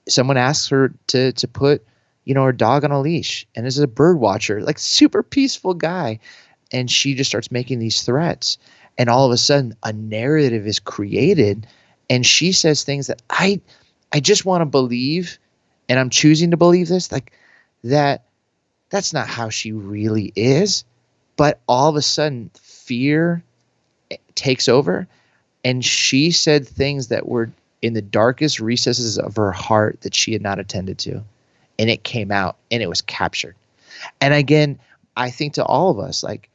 someone asks her to put, her dog on a leash, and is a bird watcher, like super peaceful guy. And she just starts making these threats. And all of a sudden a narrative is created, and she says things that I just want to believe, and I'm choosing to believe this, like that's not how she really is. But all of a sudden fear takes over, and she said things that were in the darkest recesses of her heart that she had not attended to. And it came out, and it was captured. And again, I think to all of us, like,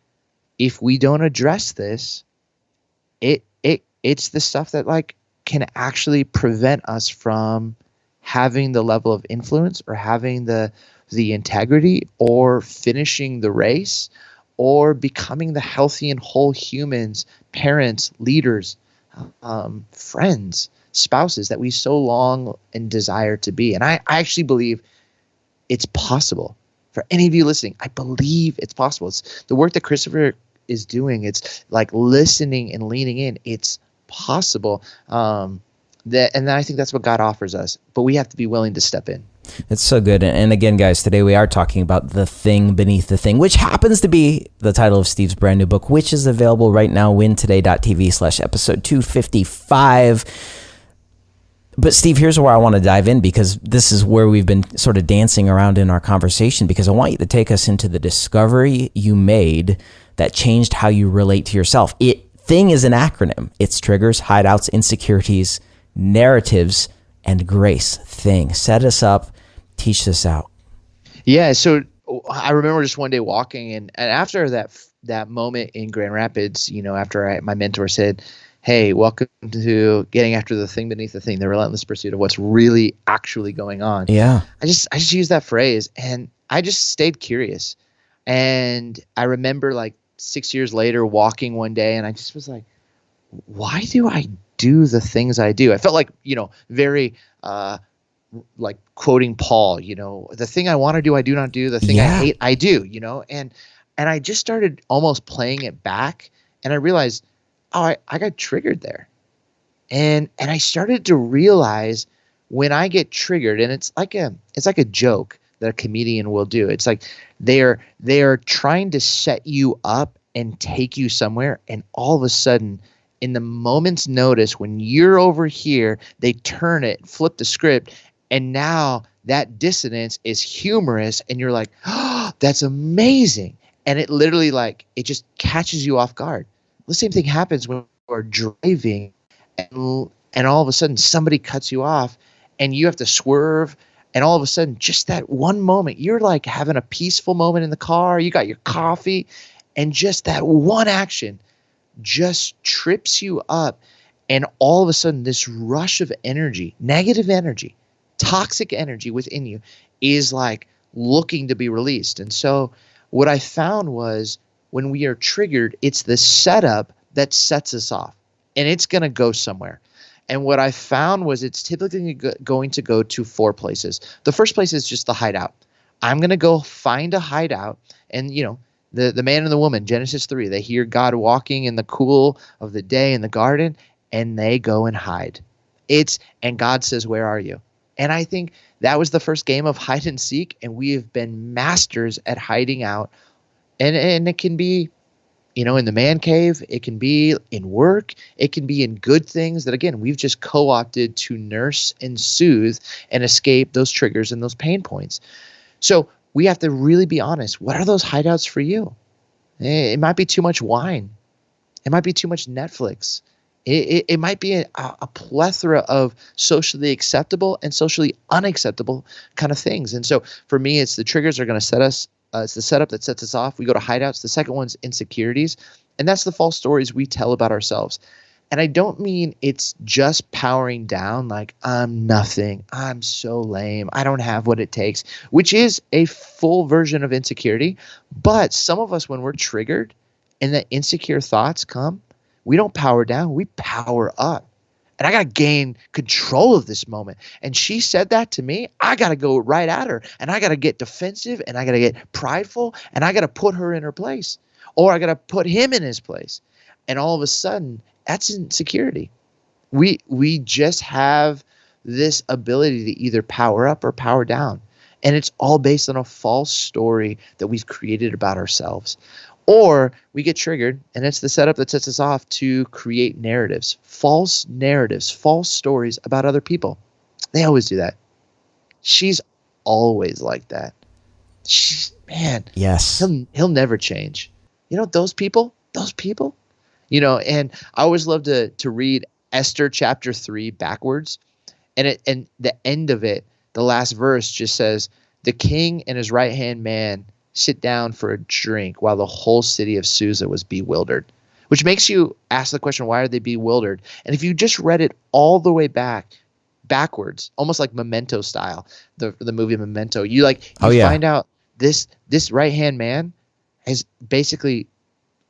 if we don't address this, it's the stuff that like can actually prevent us from having the level of influence or having the integrity or finishing the race or becoming the healthy and whole humans, parents, leaders, friends, spouses that we so long and desire to be. And I actually believe it's possible. For any of you listening, I believe it's possible. It's the work that Christopher is doing. It's like listening and leaning in. It's possible. And then I think that's what God offers us. But we have to be willing to step in. It's so good. And again, guys, today we are talking about The Thing Beneath the Thing, which happens to be the title of Steve's brand new book, which is available right now, wintoday.tv/episode 255. But Steve, here's where I want to dive in, because this is where we've been sort of dancing around in our conversation, because I want you to take us into the discovery you made that changed how you relate to yourself. Thing is an acronym. It's triggers, hideouts, insecurities, narratives, and grace. Thing. Set us up. Teach this out. Yeah. So I remember just one day walking, and after that moment in Grand Rapids, after my mentor said, "Hey, welcome to getting after the thing beneath the thing, the relentless pursuit of what's really actually going on." Yeah. I just used that phrase, and I just stayed curious. And I remember like 6 years later walking one day, and I just was like, why do I do the things I do? I felt like, very like quoting Paul, the thing I want to do, I do not do. The thing I hate, I do, and I just started almost playing it back, and I realized, oh, I got triggered there. And I started to realize when I get triggered, and it's like a joke that a comedian will do. It's like they're trying to set you up and take you somewhere, and all of a sudden, in the moment's notice, when you're over here, they turn it, flip the script, and now that dissonance is humorous, and you're like, oh, that's amazing. And it literally it just catches you off guard. The same thing happens when we're driving, and all of a sudden somebody cuts you off, and you have to swerve. And all of a sudden, just that one moment, you're like having a peaceful moment in the car. You got your coffee, and just that one action just trips you up. And all of a sudden, this rush of energy, negative energy, toxic energy within you is like looking to be released. And so what I found was when we are triggered, it's the setup that sets us off, and it's going to go somewhere. And what I found was it's typically going to go to 4 places. The first place is just the hideout. I'm going to go find a hideout. And, the man and the woman, Genesis 3, they hear God walking in the cool of the day in the garden, and they go and hide. And God says, where are you? And I think that was the first game of hide and seek, and we have been masters at hiding out. And it can be, in the man cave, it can be in work, it can be in good things that, again, we've just co-opted to nurse and soothe and escape those triggers and those pain points. So we have to really be honest. What are those hideouts for you? It might be too much wine. It might be too much Netflix. It might be a plethora of socially acceptable and socially unacceptable kind of things. And so for me, it's the triggers are going to set us. It's the setup that sets us off. We go to hideouts. The second one's insecurities. And that's the false stories we tell about ourselves. And I don't mean it's just powering down like I'm nothing, I'm so lame, I don't have what it takes, which is a full version of insecurity. But some of us, when we're triggered and the insecure thoughts come, we don't power down, we power up. And I got to gain control of this moment. And she said that to me. I got to go right at her. And I got to get defensive, and I got to get prideful, and I got to put her in her place. Or I got to put him in his place. And all of a sudden, that's insecurity. We just have this ability to either power up or power down. And it's all based on a false story that we've created about ourselves. Or we get triggered, and it's the setup that sets us off to create narratives, false stories about other people. They always do that. She's always like that. Yes. He'll never change. Those people. And I always love to read Esther chapter 3 backwards. And the end of it, the last verse just says, the king and his right-hand man sit down for a drink while the whole city of Susa was bewildered. Which makes you ask the question, why are they bewildered? And if you just read it all the way backwards, almost like Memento style, the movie Memento, you find out this right-hand man has basically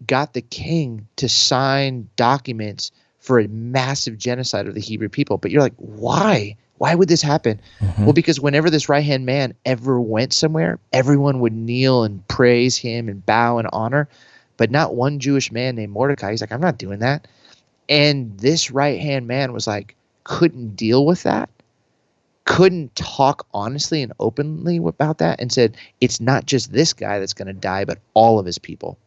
got the king to sign documents for a massive genocide of the Hebrew people. But you're like, why? Why would this happen? Mm-hmm. Well, because whenever this right-hand man ever went somewhere, everyone would kneel and praise him and bow and honor. But not one Jewish man named Mordecai. He's like, I'm not doing that. And this right-hand man was like, couldn't deal with that, couldn't talk honestly and openly about that, and said, it's not just this guy that's going to die, but all of his people.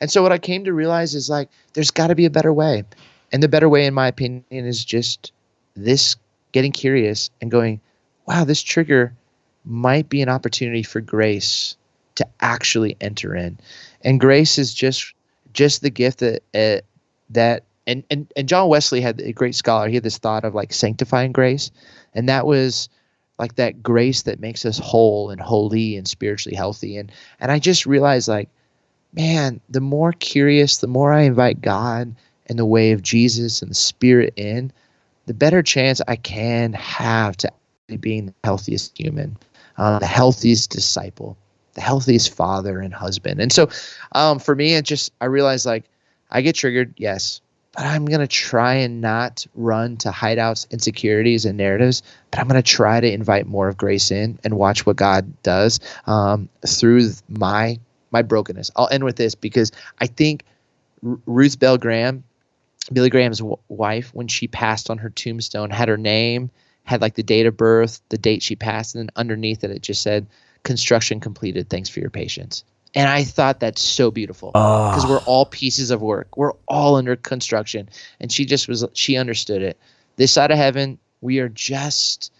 And so what I came to realize is like, there's got to be a better way. And the better way, in my opinion, is just this getting curious and going, wow, this trigger might be an opportunity for grace to actually enter in. And grace is just the gift that and John Wesley had a great scholar. He had this thought of like sanctifying grace, and that was like that grace that makes us whole and holy and spiritually healthy. And I just realized, like, man, the more curious, the more I invite God and the way of Jesus and the Spirit in, the better chance I can have to being the healthiest human, the healthiest disciple, the healthiest father and husband. And so for me, I realized, like, I get triggered, yes, but I'm going to try and not run to hideouts, insecurities, and narratives, but I'm going to try to invite more of grace in and watch what God does through my brokenness. I'll end with this, because I think Ruth Bell Graham, Billy Graham's wife, when she passed on her tombstone, had her name, had like the date of birth, the date she passed, and then underneath it just said, construction completed, thanks for your patience. And I thought that's so beautiful, because we're all pieces of work. We're all under construction. And she understood it. This side of heaven, we are just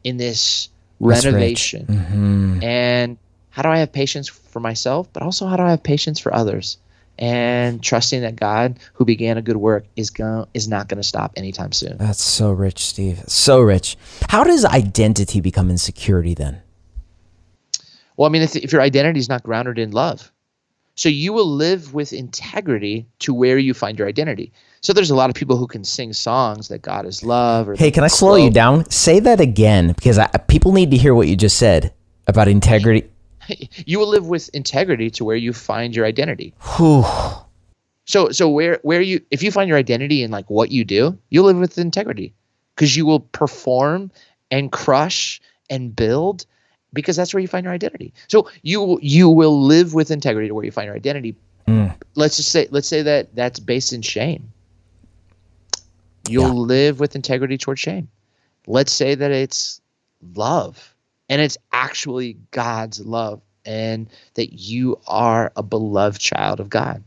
in this renovation. Mm-hmm. And how do I have patience for myself, but also how do I have patience for others? And trusting that God, who began a good work, is not going to stop anytime soon. That's so rich, Steve. So rich. How does identity become insecurity then? Well, I mean, if your identity is not grounded in love, so you will live with integrity to where you find your identity. So there's a lot of people who can sing songs that God is love. Hey, can I slow you down? Say that again, because people need to hear what you just said about integrity. You will live with integrity to where you find your identity. Whew. So where you, if you find your identity in like what you do, you'll live with integrity, because you will perform and crush and build, because that's where you find your identity. So you will live with integrity to where you find your identity. Let's say that that's based in shame. You'll live with integrity towards shame. Let's say that it's love, and it's actually God's love, and that you are a beloved child of God.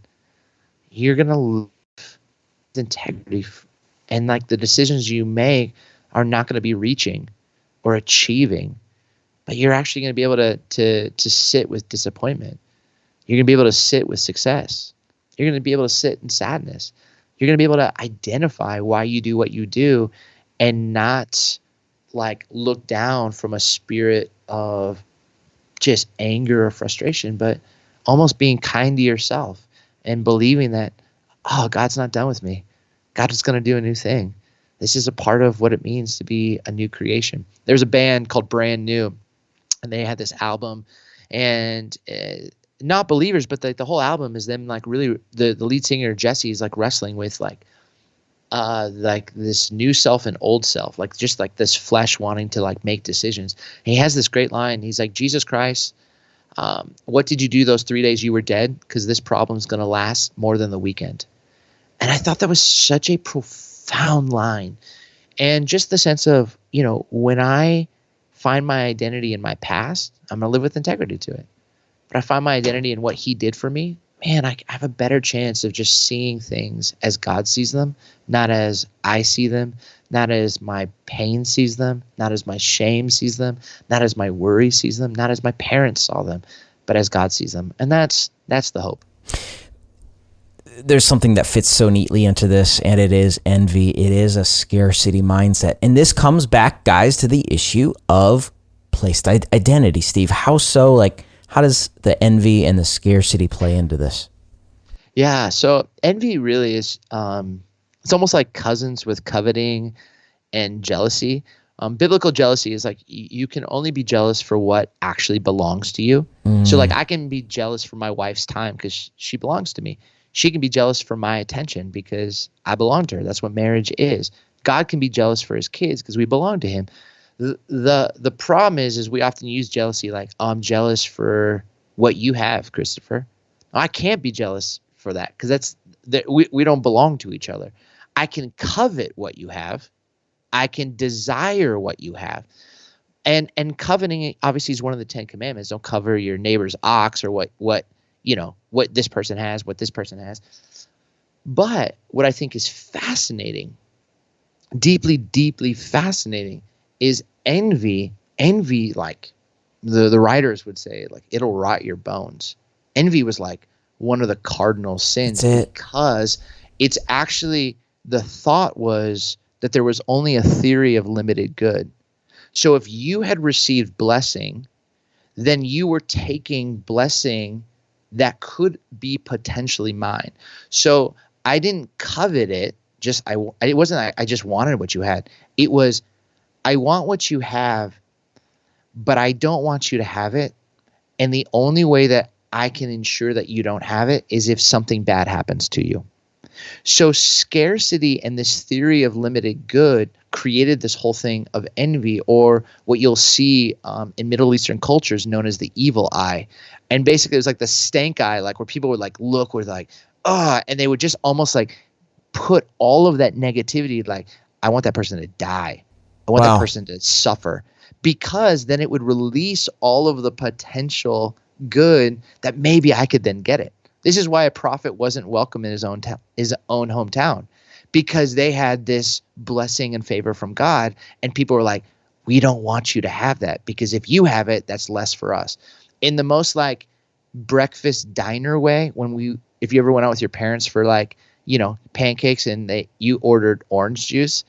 You're going to live with integrity, and like the decisions you make are not going to be reaching or achieving, but you're actually going to be able to sit with disappointment. You're going to be able to sit with success. You're going to be able to sit in sadness. You're going to be able to identify why you do what you do, and not like look down from a spirit of just anger or frustration, but almost being kind to yourself and believing that, oh, God's not done with me. God is going to do a new thing. This is a part of what it means to be a new creation. There's a band called Brand New, and they had this album, and not believers, but the whole album is them like really, the lead singer Jesse is like wrestling with like this new self and old self, like just like this flesh wanting to like make decisions. And he has this great line. He's like, Jesus Christ, what did you do those 3 days you were dead? Because this problem's going to last more than the weekend. And I thought that was such a profound line. And just the sense of, when I find my identity in my past, I'm going to live with integrity to it. But I find my identity in what he did for me, man, I have a better chance of just seeing things as God sees them, not as I see them, not as my pain sees them, not as my shame sees them, not as my worry sees them, not as my parents saw them, but as God sees them. And that's the hope. There's something that fits so neatly into this, and it is envy. It is a scarcity mindset. And this comes back, guys, to the issue of placed identity. Steve, how so? Like, How does the envy and the scarcity play into this? Yeah. So envy really is, it's almost like cousins with coveting and jealousy. Biblical jealousy is like you can only be jealous for what actually belongs to you. So like I can be jealous for my wife's time because she belongs to me. She can be jealous for my attention because I belong to her. That's what marriage is. God can be jealous for his kids because we belong to him. The problem is we often use jealousy like, oh, I'm jealous for what you have, Christopher. I can't be jealous for that because we don't belong to each other. I can covet what you have. I can desire what you have. And coveting obviously is one of the 10 commandments. Don't cover your neighbor's ox or what this person has, what this person has. But what I think is fascinating, deeply, deeply fascinating, is envy. Envy, like the writers would say, like it'll rot your bones. Envy was like one of the cardinal sins because it's actually, the thought was that there was only a theory of limited good. So if you had received blessing, then you were taking blessing that could be potentially mine. So I didn't covet it. It wasn't I just wanted what you had. It was, I want what you have, but I don't want you to have it. And the only way that I can ensure that you don't have it is if something bad happens to you. So scarcity and this theory of limited good created this whole thing of envy, or what you'll see in Middle Eastern cultures known as the evil eye. And basically it was like the stank eye, like where people would like look with like, and they would just almost like put all of that negativity, like, I want that person to die. I want that person to suffer, because then it would release all of the potential good that maybe I could then get it. This is why a prophet wasn't welcome in his own hometown, because they had this blessing and favor from God, and people were like, we don't want you to have that, because if you have it, that's less for us. In the most like breakfast diner way, if you ever went out with your parents for like, pancakes, and you ordered orange juice,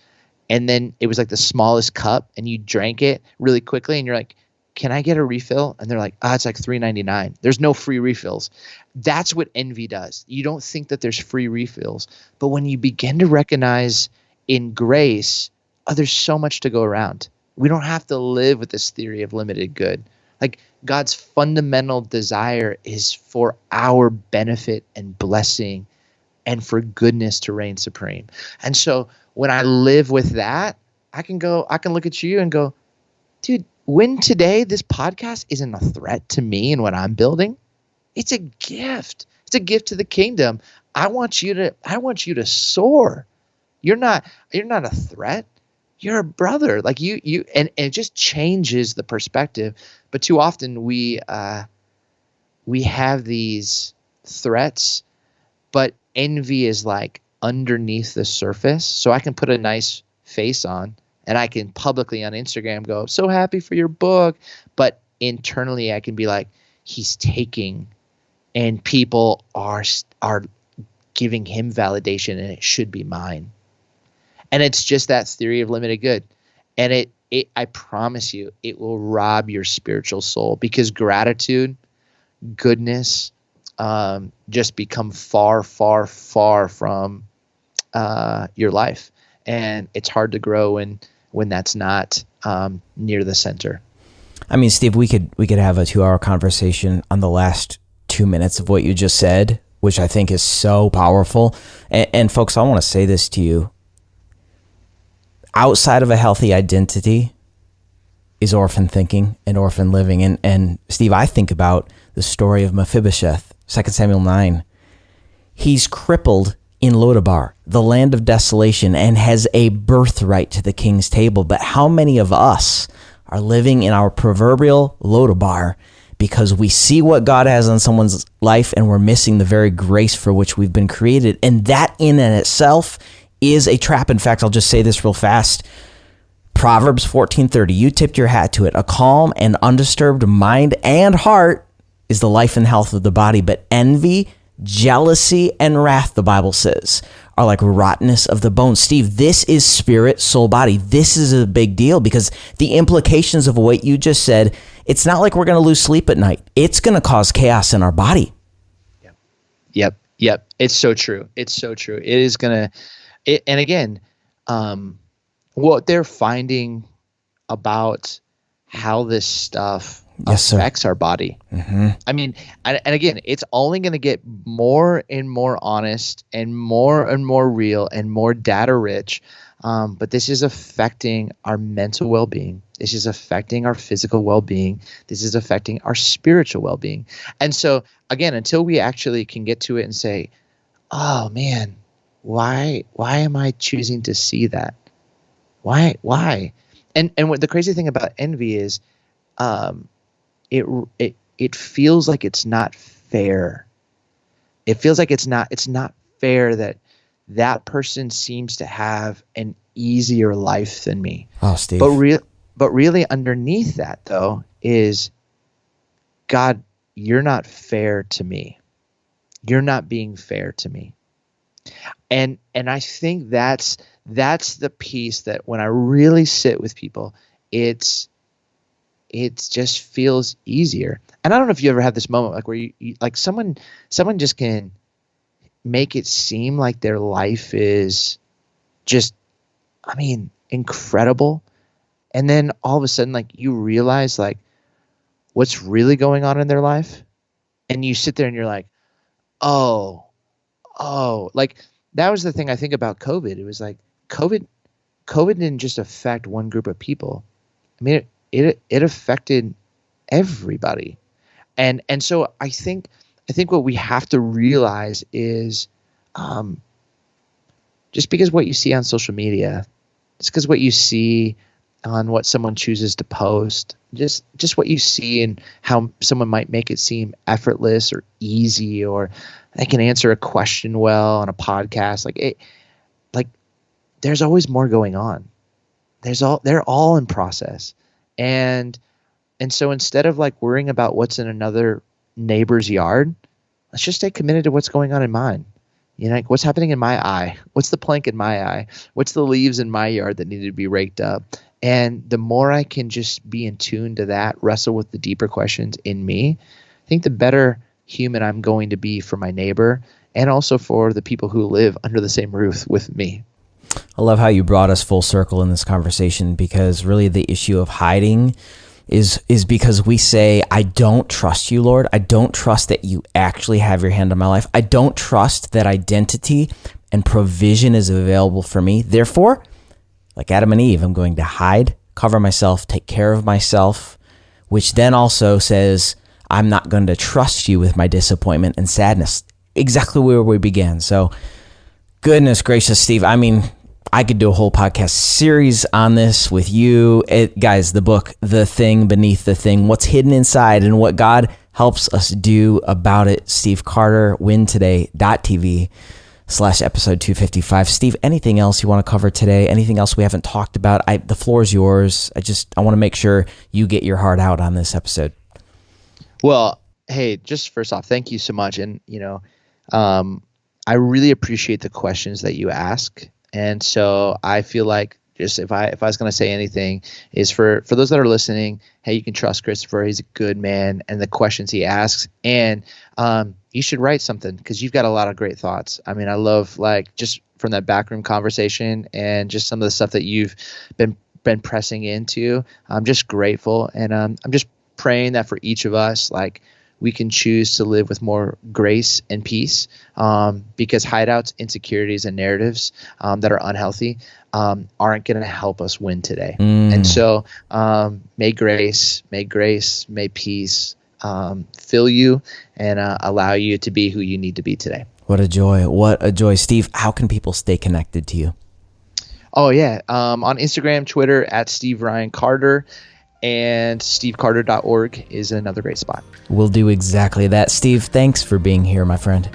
and then it was like the smallest cup, and you drank it really quickly, and you're like, can I get a refill? And they're like, it's like $3.99. There's no free refills. That's what envy does. You don't think that there's free refills. But when you begin to recognize in grace, there's so much to go around. We don't have to live with this theory of limited good. Like God's fundamental desire is for our benefit and blessing and for goodness to reign supreme. And so when I live with that, I can look at you and go, dude, when today this podcast isn't a threat to me and what I'm building, it's a gift. It's a gift to the kingdom. I want you to soar. You're not a threat. You're a brother. Like you and it just changes the perspective. But too often we have these threats, but envy is like underneath the surface. So I can put a nice face on, and I can publicly on Instagram go, so happy for your book. But internally I can be like, he's taking, and people are giving him validation, and it should be mine. And it's just that theory of limited good. And I promise you, it will rob your spiritual soul, because gratitude, goodness, just become far, far, far from your life. And it's hard to grow when that's not near the center. I mean, Steve, we could have a 2-hour conversation on the last 2 minutes of what you just said, which I think is so powerful. And folks, I want to say this to you. Outside of a healthy identity is orphan thinking and orphan living. And Steve, I think about the story of Mephibosheth, 2 Samuel 9. He's crippled in Lodabar, the land of desolation, and has a birthright to the king's table. But how many of us are living in our proverbial Lodabar because we see what God has on someone's life and we're missing the very grace for which we've been created? And that in and itself is a trap. In fact, I'll just say this real fast. Proverbs 14:30, you tipped your hat to it. A calm and undisturbed mind and heart is the life and health of the body, but envy Jealousy and wrath, the Bible says, are like rottenness of the bones. Steve, this is spirit, soul, body. This is a big deal because the implications of what you just said, it's not like we're going to lose sleep at night. It's going to cause chaos in our body. Yep. It's so true. It is going to, and again, what they're finding about how this stuff affects our body. Mm-hmm. I mean, and again, it's only going to get more and more honest and more real and more data rich. But this is affecting our mental well-being. This is affecting our physical well-being. This is affecting our spiritual well-being. And so again, until we actually can get to it and say, oh man, why am I choosing to see that? Why? And what the crazy thing about envy is, it feels like it's not fair. It feels like it's not fair that person seems to have an easier life than me. Oh, Steve. But really underneath that though is, God, you're not fair to me. You're not being fair to me. And I think that's the piece that when I really sit with people, it just feels easier. And I don't know if you ever had this moment like where you like someone just can make it seem like their life is just, I mean, incredible. And then all of a sudden, like you realize like what's really going on in their life. And you sit there and you're like, oh, like that was the thing I think about COVID. It was like COVID didn't just affect one group of people. I mean, it affected everybody. And so I think what we have to realize is, just because what you see on social media, just because what you see on what someone chooses to post, just what you see and how someone might make it seem effortless or easy, or they can answer a question well on a podcast, like there's always more going on. They're all in process. And so instead of like worrying about what's in another neighbor's yard, let's just stay committed to what's going on in mine. You know, like what's happening in my eye? What's the plank in my eye? What's the leaves in my yard that need to be raked up? And the more I can just be in tune to that, wrestle with the deeper questions in me, I think the better human I'm going to be for my neighbor and also for the people who live under the same roof with me. I love how you brought us full circle in this conversation, because really the issue of hiding is because we say, I don't trust you, Lord. I don't trust that you actually have your hand on my life. I don't trust that identity and provision is available for me. Therefore, like Adam and Eve, I'm going to hide, cover myself, take care of myself, which then also says, I'm not going to trust you with my disappointment and sadness. Exactly where we began. So, goodness gracious, Steve. I mean, I could do a whole podcast series on this with you. Guys, the book, The Thing Beneath the Thing, what's hidden inside and what God helps us do about it. Steve Carter, wintoday.tv/episode 255. Steve, anything else you want to cover today? Anything else we haven't talked about? The floor is yours. I want to make sure you get your heart out on this episode. Well, hey, just first off, thank you so much. And, I really appreciate the questions that you ask. And so I feel like just if I was going to say anything is for those that are listening, hey, you can trust Christopher. He's a good man, and the questions he asks, and you should write something because you've got a lot of great thoughts. I mean, I love like just from that backroom conversation and just some of the stuff that you've been pressing into. I'm just grateful, and I'm just praying that for each of us, like we can choose to live with more grace and peace, because hideouts, insecurities, and narratives that are unhealthy aren't going to help us win today. And so may grace, may peace fill you and allow you to be who you need to be today. What a joy. What a joy. Steve, how can people stay connected to you? Oh, yeah. On Instagram, Twitter, at Steve Ryan Carter. And stevecarter.org is another great spot. We'll do exactly that. Steve, thanks for being here, my friend.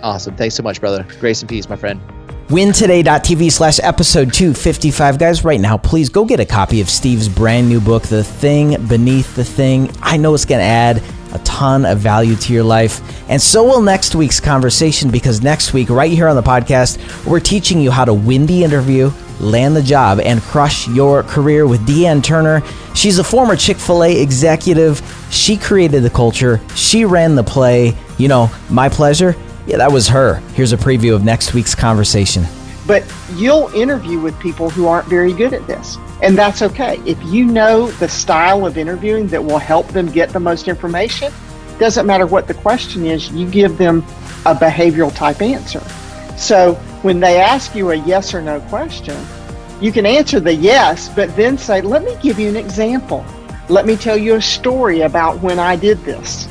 Awesome. Thanks so much, brother. Grace and peace, my friend. wintoday.tv/episode 255. Guys, right now, please go get a copy of Steve's brand new book, The Thing Beneath the Thing. I know it's going to add a ton of value to your life. And so will next week's conversation, because next week, right here on the podcast, we're teaching you how to win the interview, land the job, and crush your career with Deanne Turner. She's a former Chick-fil-A executive. She created the culture. She ran the play. My pleasure. Yeah, that was her. Here's a preview of next week's conversation. But you'll interview with people who aren't very good at this. And that's okay. If you know the style of interviewing that will help them get the most information, doesn't matter what the question is, you give them a behavioral type answer. So when they ask you a yes or no question, you can answer the yes, but then say, let me give you an example. Let me tell you a story about when I did this.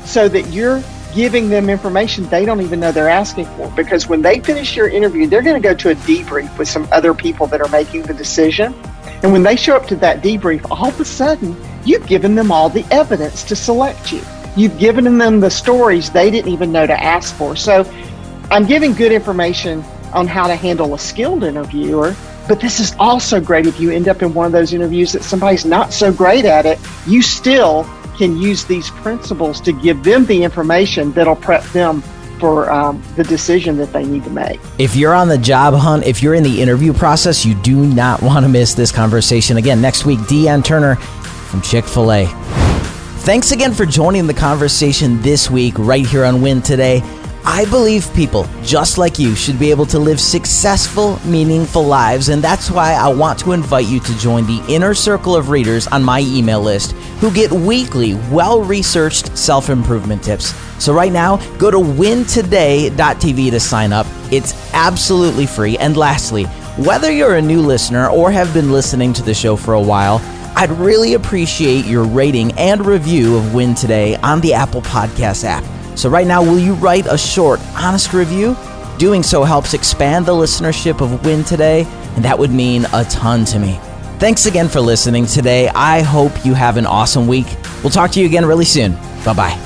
So that you're giving them information they don't even know they're asking for. Because when they finish your interview, they're going to go to a debrief with some other people that are making the decision. And when they show up to that debrief, all of a sudden, you've given them all the evidence to select you. You've given them the stories they didn't even know to ask for. So I'm giving good information on how to handle a skilled interviewer, but this is also great if you end up in one of those interviews that somebody's not so great at it. You still can use these principles to give them the information that'll prep them for the decision that they need to make. If you're on the job hunt, if you're in the interview process, you do not want to miss this conversation. Again, next week, Deanne Turner from Chick-fil-A. Thanks again for joining the conversation this week right here on Win Today. I believe people just like you should be able to live successful, meaningful lives, and that's why I want to invite you to join the inner circle of readers on my email list who get weekly, well-researched self-improvement tips. So right now, go to wintoday.tv to sign up. It's absolutely free. And lastly, whether you're a new listener or have been listening to the show for a while, I'd really appreciate your rating and review of Win Today on the Apple Podcast app. So right now, will you write a short, honest review? Doing so helps expand the listenership of Win Today, and that would mean a ton to me. Thanks again for listening today. I hope you have an awesome week. We'll talk to you again really soon. Bye-bye.